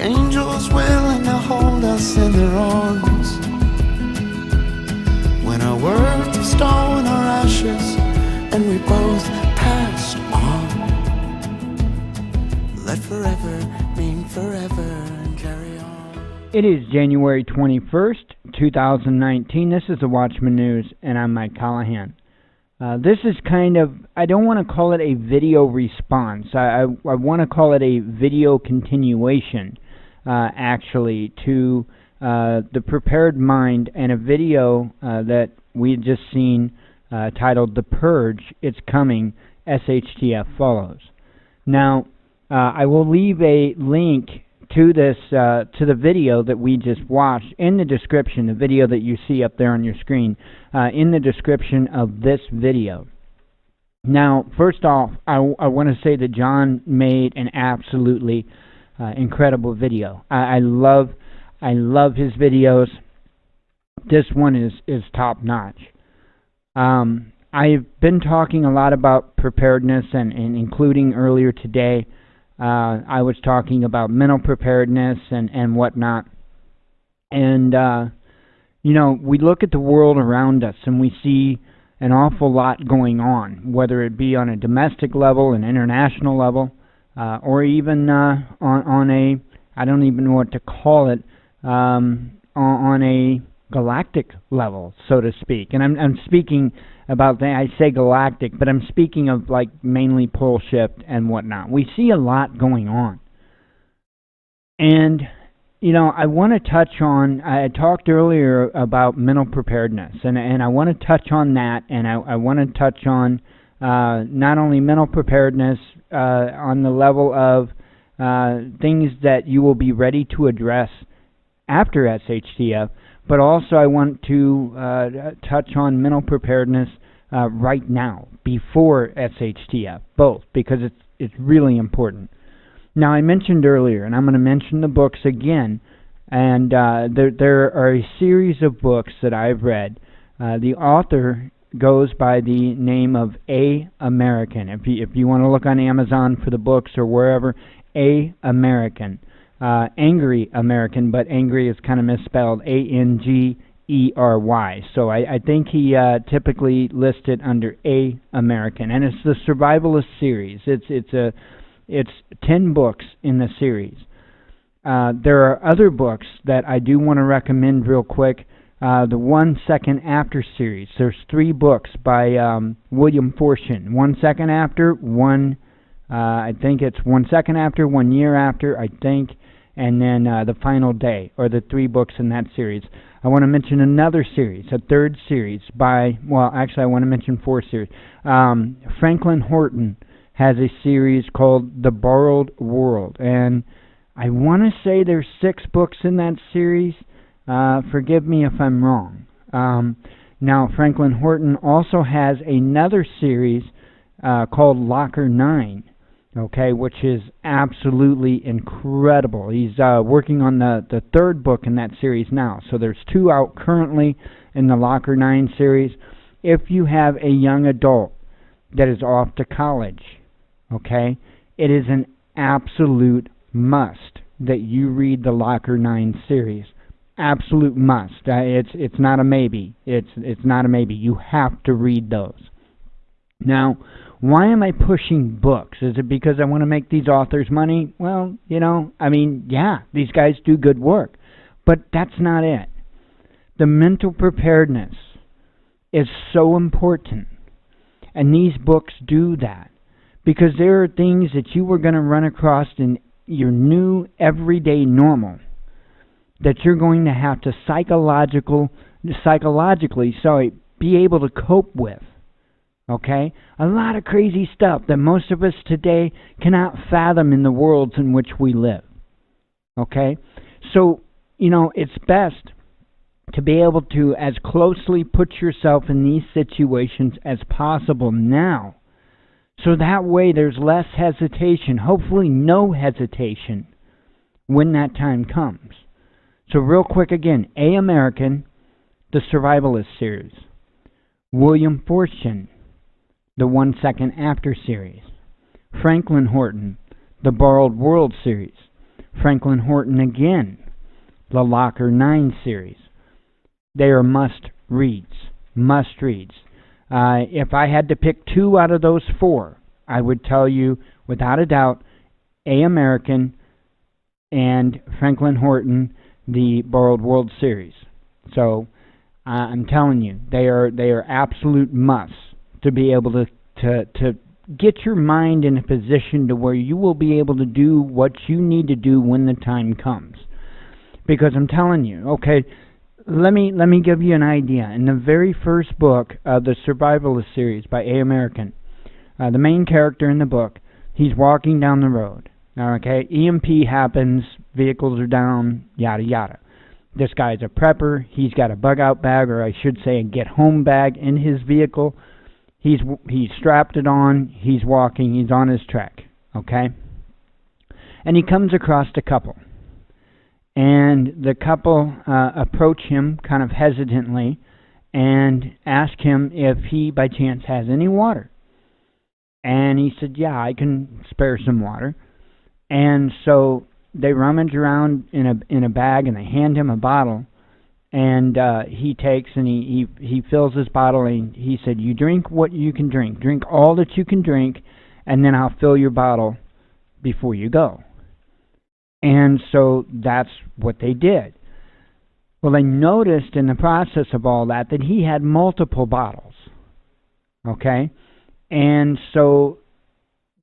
angels willing to hold us in their arms. When our worth of stone, our ashes, and we both passed on. Let forever mean forever and carry on. It is January 21st, 2019. This is the Watchman News, and I'm Mike Callahan. This is kind of, I don't want to call it a video response. I want to call it a video continuation, actually, to the Prepared Mind, and a video that we had just seen titled The Purge, It's Coming, SHTF Follows. Now, I will leave a link to this, to the video that we just watched in the description, the video that you see up there on your screen, in the description of this video. Now, first off, I want to say that John made an absolutely incredible video. I love his videos. This one is top notch. I've been talking a lot about preparedness, and including earlier today, I was talking about mental preparedness and whatnot. And, you know, we look at the world around us and we see an awful lot going on, whether it be on a domestic level, an international level, or even on a, I don't even know what to call it, on a galactic level, so to speak. And I'm speaking about, I say galactic, but I'm speaking of like mainly pole shift and whatnot. We see a lot going on. And, you know, I want to touch on, I talked earlier about mental preparedness, and I want to touch on that, and I want to touch on not only mental preparedness on the level of things that you will be ready to address after SHTF, but also I want to touch on mental preparedness right now, before SHTF, both, because it's really important. Now, I mentioned earlier, and I'm going to mention the books again, and there are a series of books that I've read. The author goes by the name of A. American. If you want to look on Amazon for the books or wherever, A. American. Angry American, but angry is kind of misspelled, Angry. So I think he typically listed under A. American, and it's the Survivalist series. It's 10 books in the series. There are other books that I do want to recommend real quick. The 1 Second After series. There's 3 books by William Forstchen. 1 second after, I think it's 1 second after, 1 year after, I think, and then The Final Day, or the 3 books in that series. I want to mention another series, a third series by, well, actually I want to mention 4 series. Franklin Horton has a series called The Borrowed World, and I want to say there's 6 books in that series. Forgive me if I'm wrong. Now, Franklin Horton also has another series called Locker 9, okay, which is absolutely incredible. He's working on the 3rd book in that series now. So there's 2 out currently in the Locker 9 series. If you have a young adult that is off to college, okay, it is an absolute must that you read the Locker 9 series. Absolute must. It's not a maybe. It's not a maybe. You have to read those. Now, why am I pushing books? Is it because I want to make these authors money? Well, you know, I mean, yeah, these guys do good work. But that's not it. The mental preparedness is so important. And these books do that. Because there are things that you are going to run across in your new everyday normal that you're going to have to psychologically, be able to cope with. Okay? A lot of crazy stuff that most of us today cannot fathom in the worlds in which we live. Okay? So, you know, it's best to be able to as closely put yourself in these situations as possible now. So that way there's less hesitation, hopefully no hesitation, when that time comes. So real quick again, A. American, the Survivalist series. William Forstchen, the 1 Second After series. Franklin Horton, the Borrowed World series. Franklin Horton again, the Locker 9 series. They are must-reads. If I had to pick 2 out of those 4, I would tell you, without a doubt, A American and Franklin Horton, the Borrowed World series. So I'm telling you, they are absolute musts to be able to get your mind in a position to where you will be able to do what you need to do when the time comes. Because I'm telling you, okay, let me give you an idea. In the very first book of the Survivalist series by A American, the main character in the book, he's walking down the road. Okay, EMP happens, vehicles are down, yada yada. This guy's a prepper. He's got a bug-out bag, or I should say a get-home bag, in his vehicle. He's strapped it on. He's walking. He's on his trek. Okay, and he comes across a couple. And the couple approach him kind of hesitantly and ask him if he, by chance, has any water. And he said, yeah, I can spare some water. And so they rummage around in a bag and they hand him a bottle. And he takes and he fills his bottle, and he said, you drink what you can drink. Drink all that you can drink, and then I'll fill your bottle before you go. And so that's what they did. Well, they noticed in the process of all that he had multiple bottles. Okay? And so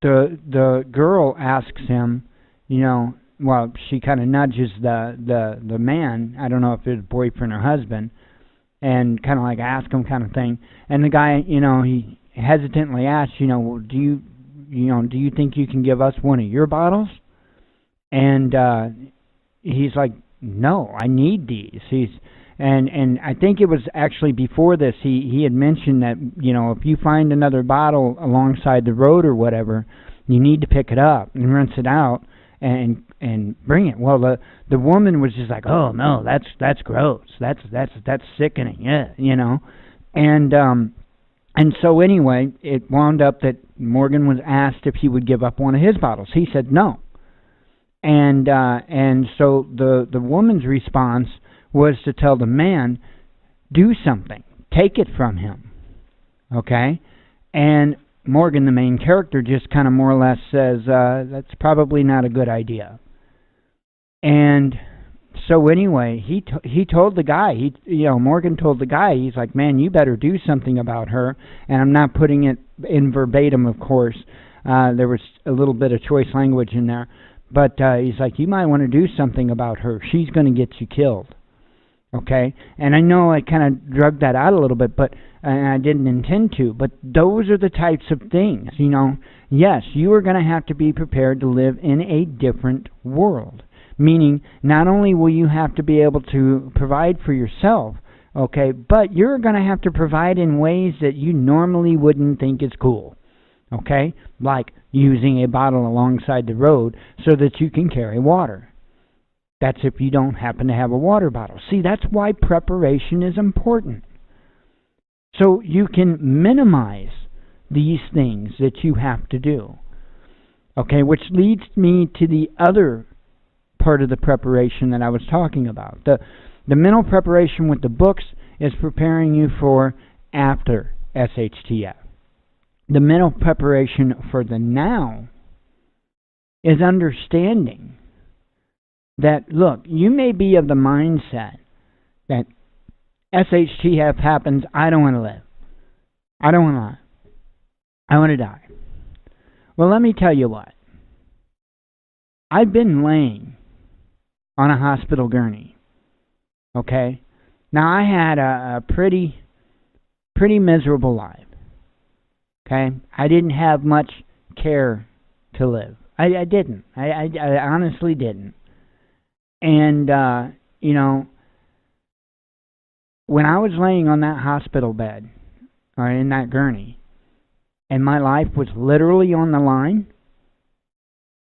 the girl asks him, well, she kind of nudges the man, I don't know if it's boyfriend or husband, and kind of like ask him kind of thing. And the guy, he hesitantly asks, well, do you think you can give us one of your bottles? And he's like, no, I need these. And I think it was actually before this, he had mentioned that, if you find another bottle alongside the road or whatever, you need to pick it up and rinse it out and bring it. Well, the woman was just like, oh no, that's gross. That's sickening. Yeah, And so anyway, it wound up that Morgan was asked if he would give up one of his bottles. He said no. And so the woman's response was to tell the man, do something, take it from him, okay? And Morgan, the main character, just kind of more or less says, that's probably not a good idea. And so anyway, he told the guy, Morgan told the guy, he's like, man, you better do something about her. And I'm not putting it in verbatim, of course. There was a little bit of choice language in there. But he's like, you might want to do something about her. She's going to get you killed. Okay? And I know I kind of drug that out a little bit, but I didn't intend to. But those are the types of things, Yes, you are going to have to be prepared to live in a different world. Meaning, not only will you have to be able to provide for yourself, okay, but you're going to have to provide in ways that you normally wouldn't think is cool. Okay? Like using a bottle alongside the road so that you can carry water. That's if you don't happen to have a water bottle. See, that's why preparation is important. So you can minimize these things that you have to do. Okay, which leads me to the other part of the preparation that I was talking about. The mental preparation with the books is preparing you for after SHTF. The mental preparation for the now is understanding that, look, you may be of the mindset that SHTF happens, I don't want to live. I don't want to live. I want to die. Well, let me tell you what. I've been laying on a hospital gurney. Okay? Now, I had a pretty miserable life. Okay? I didn't have much care to live. I didn't. I honestly didn't. And, when I was laying on that hospital bed, or in that gurney, and my life was literally on the line,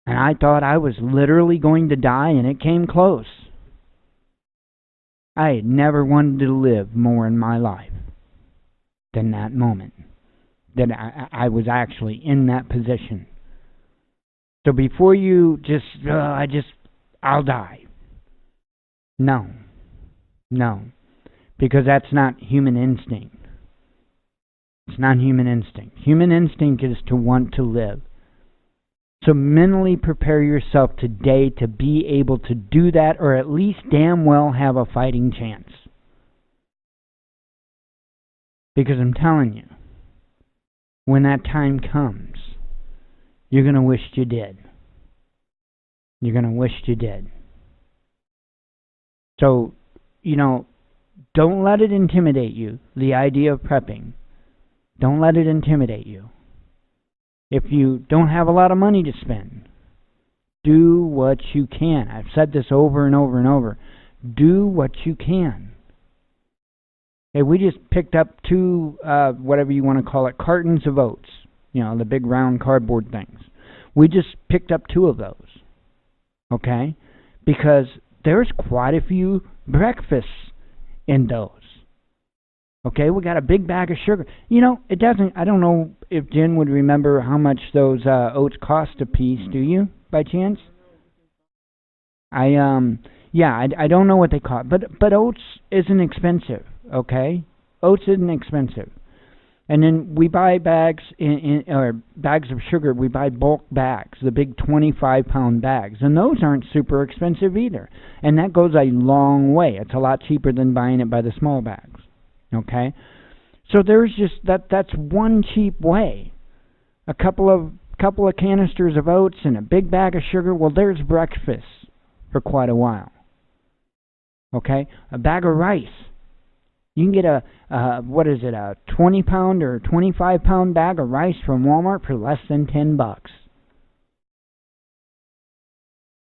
and I thought I was literally going to die, and it came close, I had never wanted to live more in my life than that moment, that I was actually in that position. So before you just, I'll die. No. No. Because that's not human instinct. It's not human instinct. Human instinct is to want to live. So mentally prepare yourself today to be able to do that, or at least damn well have a fighting chance. Because I'm telling you, when that time comes, you're going to wish you did. You're going to wish you did. So, don't let it intimidate you, the idea of prepping. Don't let it intimidate you. If you don't have a lot of money to spend, do what you can. I've said this over and over and over. Do what you can. Hey, we just picked up 2, whatever you want to call it, cartons of oats. The big round cardboard things. We just picked up 2 of those. Okay? Because there's quite a few breakfasts in those. Okay, we got a big bag of sugar. It doesn't, I don't know if Jen would remember how much those oats cost a piece, do you, by chance? I don't know what they cost, but oats isn't expensive, okay? Oats isn't expensive. And then we buy bags or bags of sugar, we buy bulk bags, the big 25-pound bags, and those aren't super expensive either. And that goes a long way. It's a lot cheaper than buying it by the small bags. Okay, so there's just that's one cheap way. A couple of canisters of oats and a big bag of sugar. Well, there's breakfast for quite a while. Okay, a bag of rice. You can get a 20-pound or 25-pound bag of rice from Walmart for less than $10.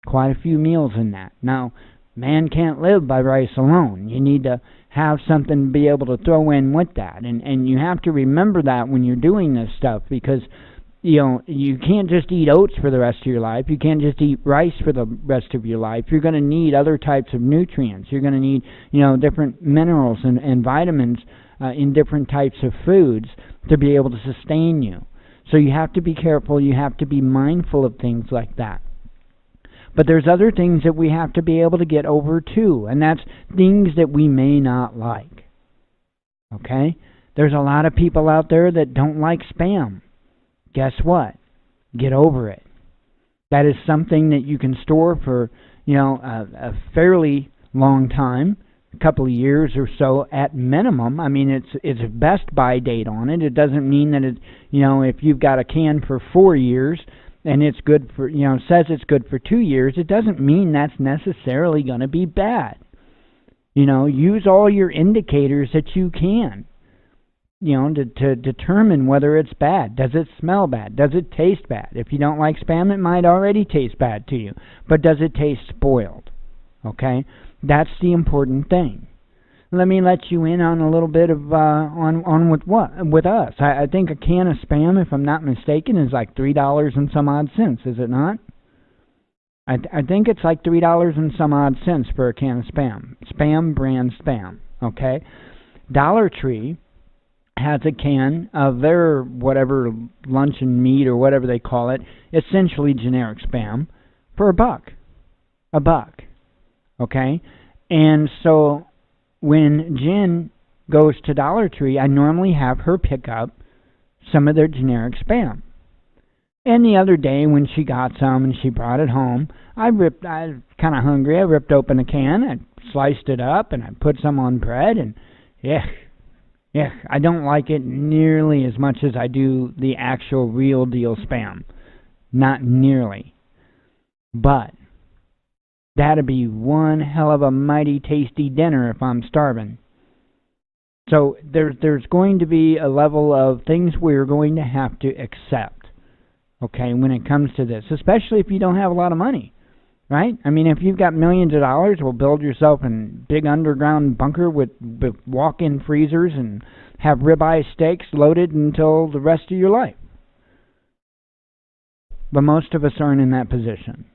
Quite a few meals in that. Now, man can't live by rice alone. You need to have something to be able to throw in with that. And you have to remember that when you're doing this stuff, because you can't just eat oats for the rest of your life. You can't just eat rice for the rest of your life. You're going to need other types of nutrients. You're going to need different minerals and vitamins in different types of foods to be able to sustain you. So you have to be careful. You have to be mindful of things like that. But there's other things that we have to be able to get over too, and that's things that we may not like. Okay? There's a lot of people out there that don't like Spam. Guess what? Get over it. That is something that you can store for, a fairly long time, a couple of years or so at minimum. I mean, it's a best buy date on it. It doesn't mean that it, if you've got a can for 4 years, and it's good for, says it's good for 2 years, it doesn't mean that's necessarily going to be bad. Use all your indicators that you can, to determine whether it's bad. Does it smell bad? Does it taste bad? If you don't like Spam, it might already taste bad to you. But does it taste spoiled? Okay? That's the important thing. Let me let you in on a little bit of on with us. I think a can of Spam, if I'm not mistaken, is like $3 and some odd cents. Is it not? I think it's like $3 and some odd cents for a can of Spam. Spam brand Spam. Okay, Dollar Tree has a can of their whatever luncheon meat or whatever they call it, essentially generic Spam, for $1. Okay, and so when Jen goes to Dollar Tree, I normally have her pick up some of their generic Spam. And the other day when she got some and she brought it home, I was kind of hungry. I ripped open a can, I sliced it up, and I put some on bread, and I don't like it nearly as much as I do the actual real deal Spam. Not nearly. But that'd be one hell of a mighty tasty dinner if I'm starving. So there's going to be a level of things we're going to have to accept, okay, when it comes to this, especially if you don't have a lot of money, right? I mean, if you've got millions of dollars, well, build yourself a big underground bunker with walk-in freezers and have ribeye steaks loaded until the rest of your life. But most of us aren't in that position.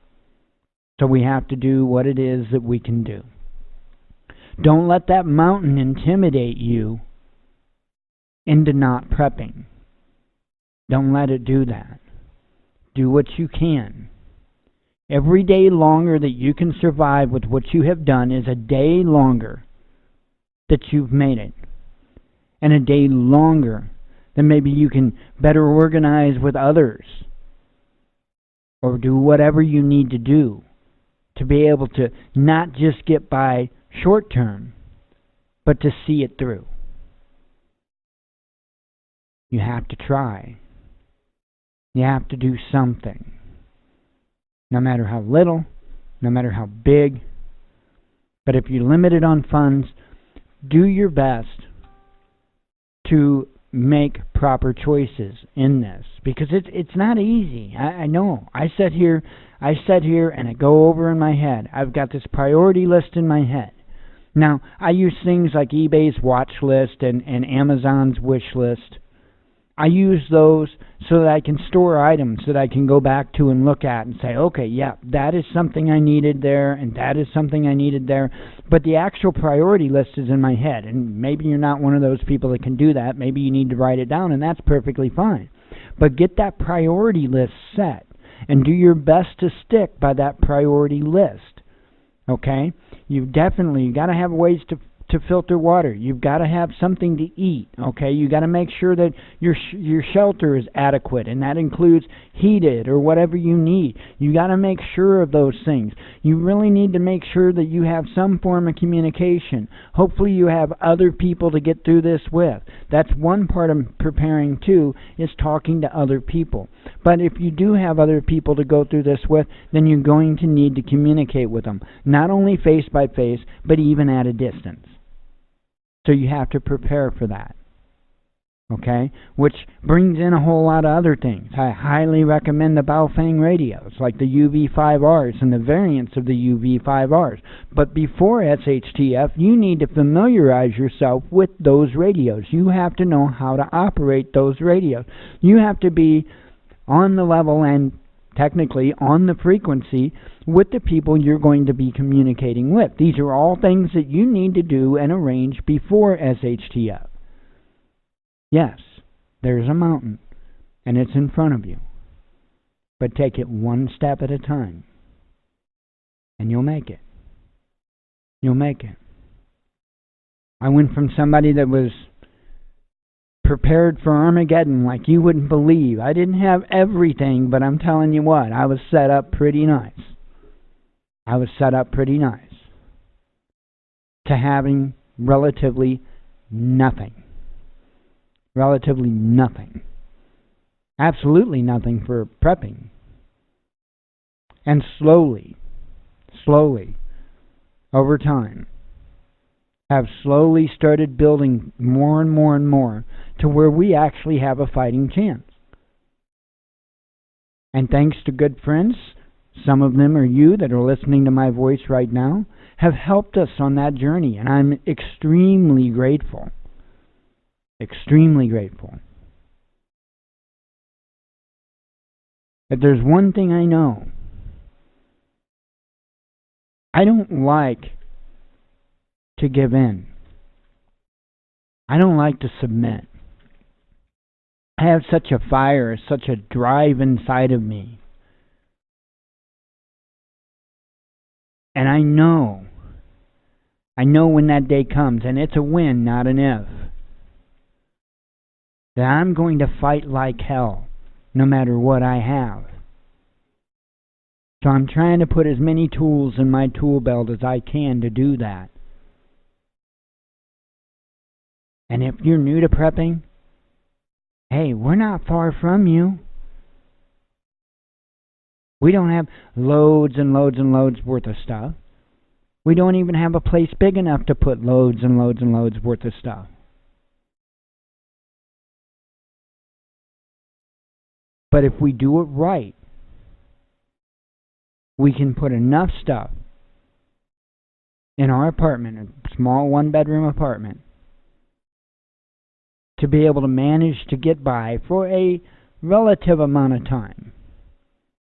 So we have to do what it is that we can do. Don't let that mountain intimidate you into not prepping. Don't let it do that. Do what you can. Every day longer that you can survive with what you have done is a day longer that you've made it. And a day longer that maybe you can better organize with others. Or do whatever you need to do to be able to not just get by short term, but to see it through. You have to try. You have to do something. No matter how little, no matter how big. But if you're limited on funds, do your best to make proper choices in this. Because it's not easy. I know. I sit here and I go over in my head. I've got this priority list in my head. Now, I use things like eBay's watch list and Amazon's wish list. I use those so that I can store items that I can go back to and look at and say, okay, yeah, that is something I needed there, and that is something I needed there. But the actual priority list is in my head, and maybe you're not one of those people that can do that. Maybe you need to write it down, and that's perfectly fine. But get that priority list set, and do your best to stick by that priority list. Okay? You've got to have ways to filter water. You've got to have something to eat. Okay? You got to make sure that your shelter is adequate, and that includes heated or whatever you need. You got to make sure of those things. You really need to make sure that you have some form of communication. Hopefully you have other people to get through this with. That's one part of preparing too, is talking to other people. But if you do have other people to go through this with, then you're going to need to communicate with them. Not only face by face, but even at a distance. So you have to prepare for that. Okay? Which brings in a whole lot of other things. I highly recommend the Baofeng radios, like the UV5Rs and the variants of the UV5Rs. But before SHTF, you need to familiarize yourself with those radios. You have to know how to operate those radios. You have to be on the level and technically on the frequency with the people you're going to be communicating with. These are all things that you need to do and arrange before SHTF. Yes, there's a mountain, and it's in front of you. But take it one step at a time, and you'll make it. You'll make it. I went from somebody that was prepared for Armageddon like you wouldn't believe. I didn't have everything, but I'm telling you what, I was set up pretty nice. To having relatively nothing. Relatively nothing. Absolutely nothing for prepping. And slowly, over time, have slowly started building more and more and more to where we actually have a fighting chance. And thanks to good friends, some of them are you that are listening to my voice right now, have helped us on that journey, and I'm extremely grateful. Extremely grateful. If there's one thing I know, I don't like to give in. I don't like to submit. I have such a fire, such a drive inside of me. And I know when that day comes, and it's a when, not an if, that I'm going to fight like hell, no matter what I have. So I'm trying to put as many tools in my tool belt as I can to do that. And if you're new to prepping, hey, we're not far from you. We don't have loads and loads and loads worth of stuff. We don't even have a place big enough to put loads and loads and loads worth of stuff. But if we do it right, we can put enough stuff in our apartment, a small one-bedroom apartment, to be able to manage to get by for a relative amount of time.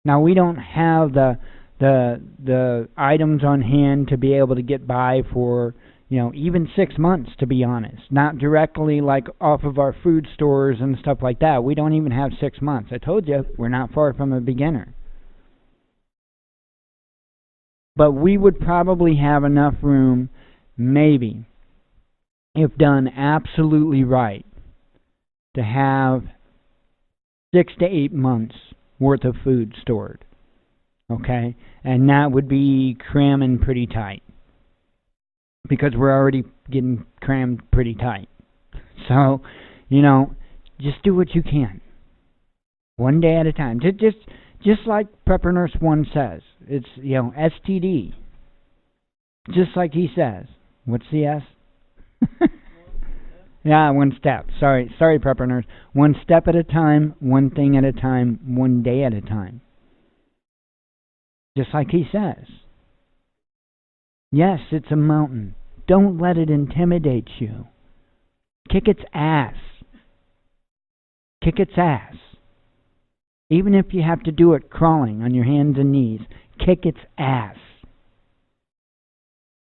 Now, we don't have the items on hand to be able to get by for, even 6 months, to be honest. Not directly like off of our food stores and stuff like that. We don't even have 6 months. I told you, we're not far from a beginner. But we would probably have enough room, maybe, if done absolutely right, to have 6 to 8 months worth of food stored. Okay? And that would be cramming pretty tight, because we're already getting crammed pretty tight. So, just do what you can. One day at a time. Just like Prepper Nurse 1 says. It's, STD. Just like he says. What's the S? Yeah, 1 step. Sorry, Prepper Nurse. 1 step at a time, 1 thing at a time, 1 day at a time. Just like he says. Yes, it's a mountain. Don't let it intimidate you. Kick its ass. Kick its ass. Even if you have to do it crawling on your hands and knees, kick its ass.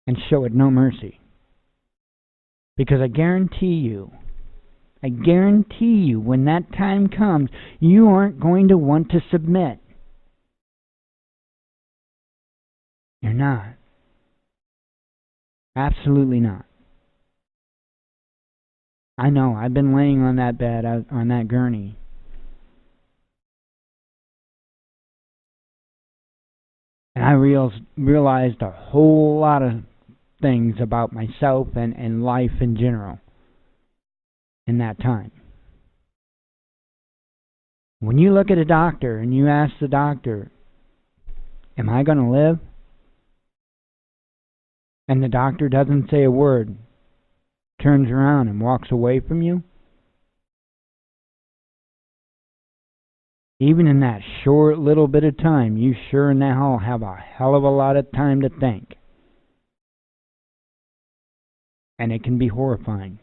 And show it no mercy. Because I guarantee you, when that time comes, you aren't going to want to submit. You're not. Absolutely not. I know, I've been laying on that bed, on that gurney. And I realized a whole lot of things about myself and life in general in that time. When you look at a doctor and you ask the doctor, am I going to live? And the doctor doesn't say a word, turns around and walks away from you, even in that short little bit of time, you sure now have a hell of a lot of time to think. And it can be horrifying.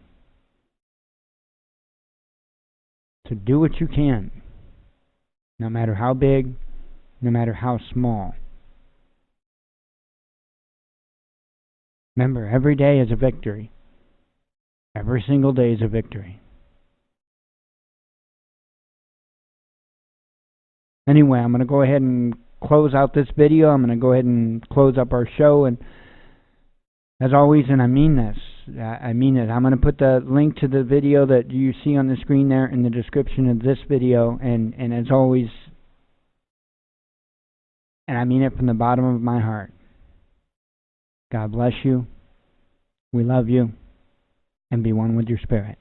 So do what you can, no matter how big, no matter how small. Remember, every day is a victory. Every single day is a victory. Anyway, I'm going to go ahead and close out this video. I'm going to go ahead and close up our show. And as always, and I mean this, I'm going to put the link to the video that you see on the screen there in the description of this video. And as always, and I mean it from the bottom of my heart, God bless you. We love you. And be one with your spirit.